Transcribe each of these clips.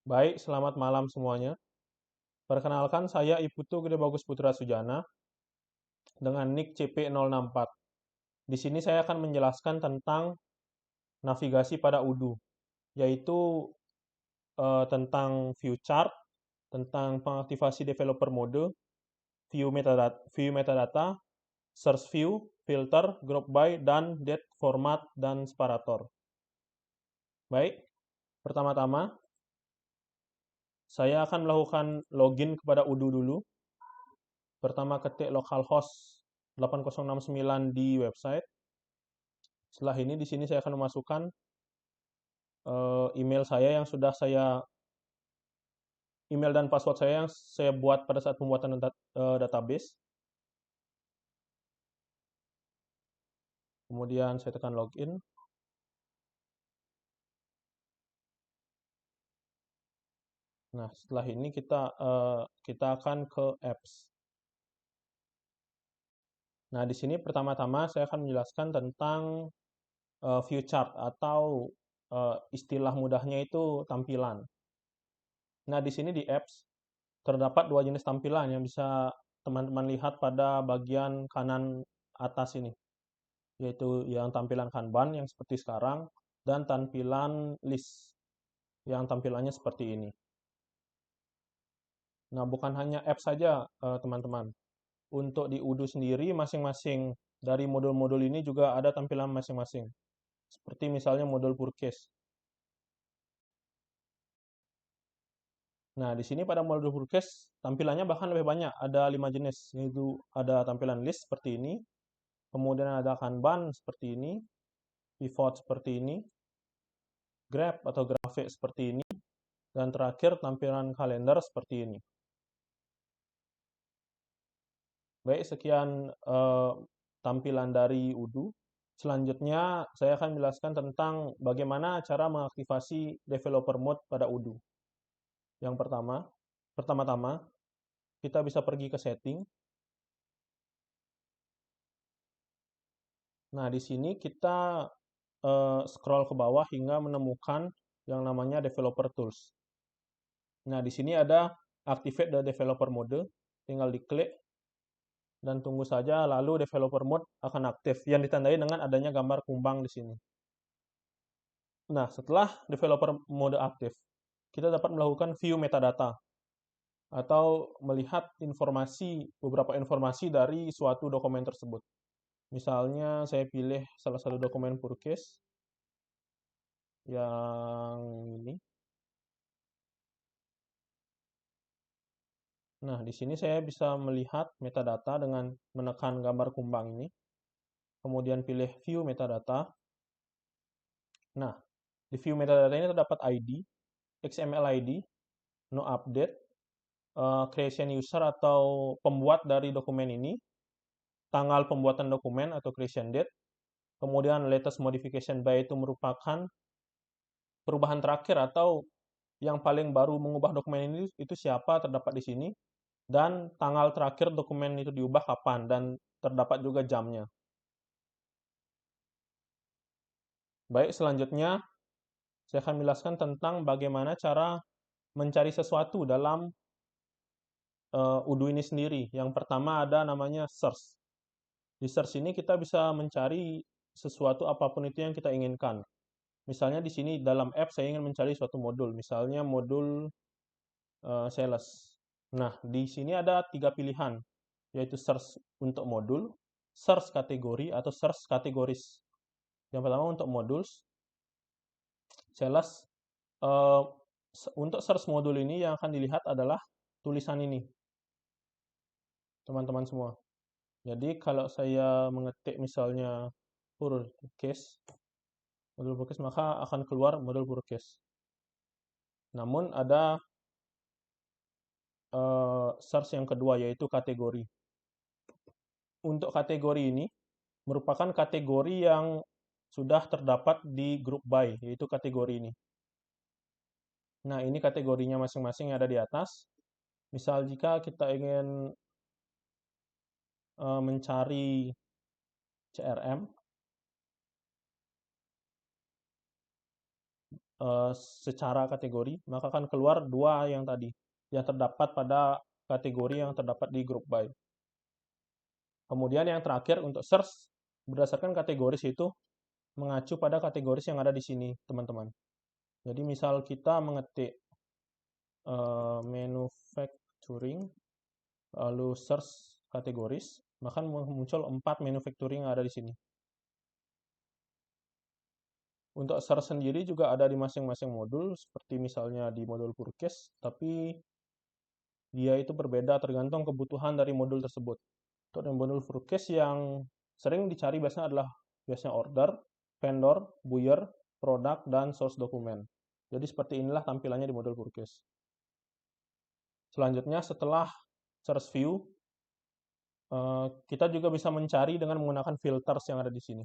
Baik, selamat malam semuanya. Perkenalkan, saya Iputu Gede Bagus Putra Sujana dengan nick CP064. Di sini saya akan menjelaskan tentang navigasi pada UDU, yaitu tentang view chart, tentang pengaktifasi developer mode, view metadata, search view, filter, group by, dan date format dan separator. Baik, pertama-tama saya akan melakukan login kepada UDU dulu. Pertama ketik localhost 8069 di website. Setelah ini di sini saya akan memasukkan email saya yang sudah saya email dan password saya yang saya buat pada saat pembuatan database. Kemudian saya tekan login. Nah, setelah ini kita akan ke apps. Nah, di sini pertama-tama saya akan menjelaskan tentang view chart atau istilah mudahnya itu tampilan. Nah, di sini di apps terdapat dua jenis tampilan yang bisa teman-teman lihat pada bagian kanan atas ini, yaitu yang tampilan Kanban yang seperti sekarang, dan tampilan list yang tampilannya seperti ini. Nah, bukan hanya apps saja, teman-teman. Untuk di UDU sendiri, masing-masing dari modul-modul ini juga ada tampilan masing-masing. Seperti misalnya modul purchase. Nah, di sini pada modul purchase, tampilannya bahkan lebih banyak. Ada 5 jenis, yaitu ada tampilan list seperti ini, kemudian ada Kanban seperti ini, pivot seperti ini, graph atau grafik seperti ini, dan terakhir tampilan kalender seperti ini. Baik, sekian tampilan dari UDU. Selanjutnya, saya akan menjelaskan tentang bagaimana cara mengaktifasi developer mode pada UDU. Yang pertama-tama, kita bisa pergi ke setting. Nah, di sini kita scroll ke bawah hingga menemukan yang namanya developer tools. Nah, di sini ada activate the developer mode, tinggal diklik dan tunggu saja lalu developer mode akan aktif yang ditandai dengan adanya gambar kumbang di sini. Nah, setelah developer mode aktif, kita dapat melakukan view metadata atau melihat beberapa informasi dari suatu dokumen tersebut. Misalnya saya pilih salah satu dokumen purchase yang ini. Nah, di sini saya bisa melihat metadata dengan menekan gambar kumbang ini. Kemudian pilih view metadata. Nah, di view metadata ini terdapat ID, XML ID, no update, creation user atau pembuat dari dokumen ini, tanggal pembuatan dokumen atau creation date, kemudian latest modification by itu merupakan perubahan terakhir atau yang paling baru mengubah dokumen ini itu siapa terdapat di sini, dan tanggal terakhir dokumen itu diubah kapan, dan terdapat juga jamnya. Baik, selanjutnya saya akan menjelaskan tentang bagaimana cara mencari sesuatu dalam UDU ini sendiri. Yang pertama ada namanya search. Di search ini kita bisa mencari sesuatu apapun itu yang kita inginkan. Misalnya di sini dalam app saya ingin mencari suatu modul, misalnya modul sales. Nah, di sini ada 3 pilihan, yaitu search untuk modul, search kategori, atau search kategoris. Yang pertama untuk modul sales. eh, untuk search modul ini yang akan dilihat adalah tulisan ini, teman-teman semua. Jadi kalau saya mengetik misalnya purchase, modul purchase, maka akan keluar modul purchase. Namun ada search yang kedua, yaitu kategori. Untuk kategori ini merupakan kategori yang sudah terdapat di group by, yaitu kategori ini. Nah, ini kategorinya masing-masing yang ada di atas. Misal jika kita ingin mencari CRM, secara kategori, maka akan keluar 2 yang tadi, yang terdapat pada kategori yang terdapat di group by. Kemudian yang terakhir untuk search berdasarkan kategoris itu mengacu pada kategoris yang ada di sini, teman-teman. Jadi misal kita mengetik manufacturing, lalu search kategoris, maka muncul 4 manufacturing yang ada di sini. Untuk search sendiri juga ada di masing-masing modul, seperti misalnya di modul purchase, tapi dia itu berbeda tergantung kebutuhan dari modul tersebut. Untuk modul purchase yang sering dicari biasanya order, vendor, buyer, produk, dan source dokumen. Jadi seperti inilah tampilannya di modul purchase. Selanjutnya setelah search view, kita juga bisa mencari dengan menggunakan filters yang ada di sini.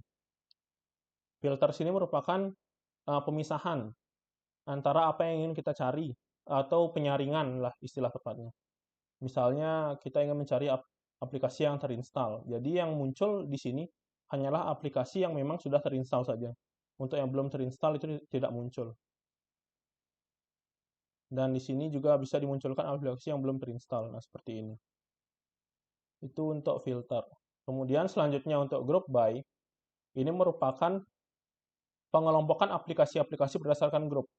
Filters ini merupakan pemisahan antara apa yang ingin kita cari atau penyaringan lah istilah tepatnya. Misalnya kita ingin mencari aplikasi yang terinstall. Jadi yang muncul di sini hanyalah aplikasi yang memang sudah terinstall saja. Untuk yang belum terinstall itu tidak muncul. Dan di sini juga bisa dimunculkan aplikasi yang belum terinstall. Nah, seperti ini. Itu untuk filter. Kemudian selanjutnya untuk group by, ini merupakan pengelompokan aplikasi-aplikasi berdasarkan grup.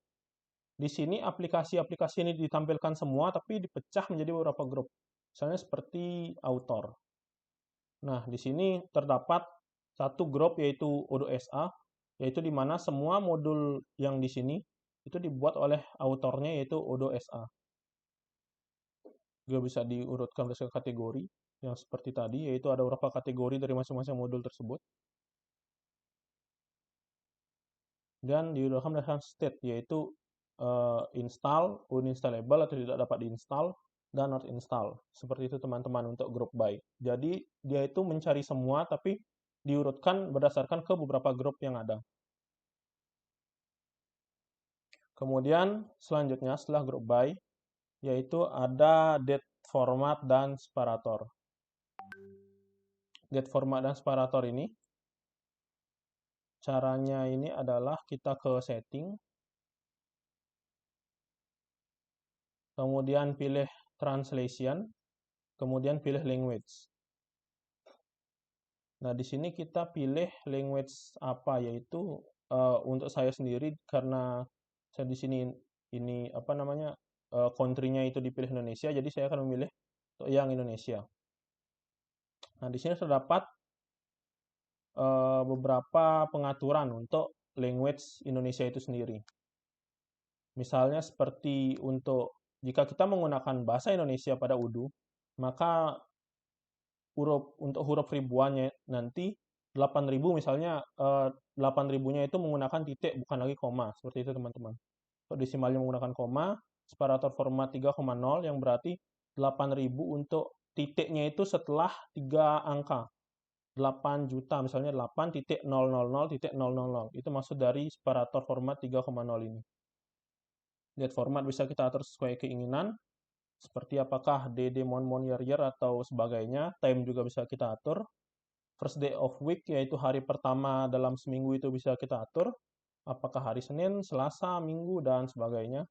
Di sini aplikasi-aplikasi ini ditampilkan semua, tapi dipecah menjadi beberapa grup. Misalnya seperti author. Nah, di sini terdapat satu grup yaitu Odoo.sa, yaitu di mana semua modul yang di sini itu dibuat oleh autornya yaitu Odoo.sa. Juga bisa diurutkan berdasarkan kategori yang seperti tadi, yaitu ada beberapa kategori dari masing-masing modul tersebut. Dan diurutkan berdasarkan state, yaitu install, uninstallable atau tidak dapat diinstal, dan not install. Seperti itu teman-teman untuk group by. Jadi dia itu mencari semua tapi diurutkan berdasarkan ke beberapa grup yang ada. Kemudian selanjutnya setelah group by, yaitu ada date format dan separator. Date format dan separator ini, caranya ini adalah kita ke setting, kemudian pilih translation, kemudian pilih language. Nah, di sini kita pilih language apa, yaitu untuk saya sendiri karena saya di sini ini apa namanya country-nya itu dipilih Indonesia, jadi saya akan memilih untuk yang Indonesia. Nah, di sini terdapat beberapa pengaturan untuk language Indonesia itu sendiri. Misalnya seperti jika kita menggunakan bahasa Indonesia pada Udu, maka untuk huruf ribuannya nanti 8.000 misalnya 8.000-nya itu menggunakan titik bukan lagi koma, seperti itu teman-teman. Untuk desimalnya menggunakan koma, separator format 3,0 yang berarti 8.000 untuk titiknya itu setelah 3 angka. 8 juta misalnya 8.000.000. Itu maksud dari separator format 3,0 ini. Date format bisa kita atur sesuai keinginan, seperti apakah DD mon year atau sebagainya. Time juga bisa kita atur. First day of week, yaitu hari pertama dalam seminggu itu bisa kita atur. Apakah hari Senin, Selasa, Minggu, dan sebagainya.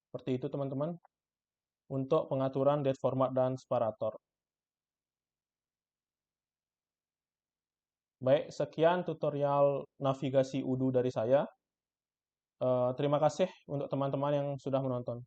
Seperti itu teman-teman. Untuk pengaturan date format dan separator. Baik, sekian tutorial navigasi Udu dari saya. Terima kasih untuk teman-teman yang sudah menonton.